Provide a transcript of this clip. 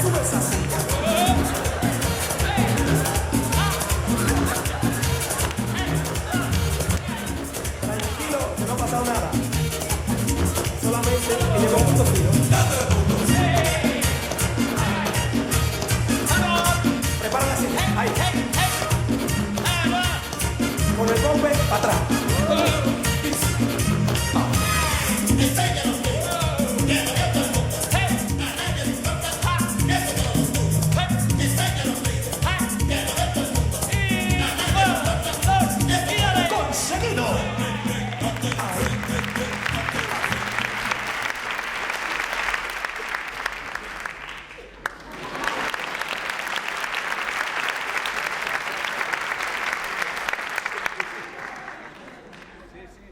Sube esa silla. Tranquilo, que no ha pasado nada. Solamente que llegó un punto fijo. Prepara la silla. Ahí. Con el golpe para atrás. ¡Conseguido! Sí, sí.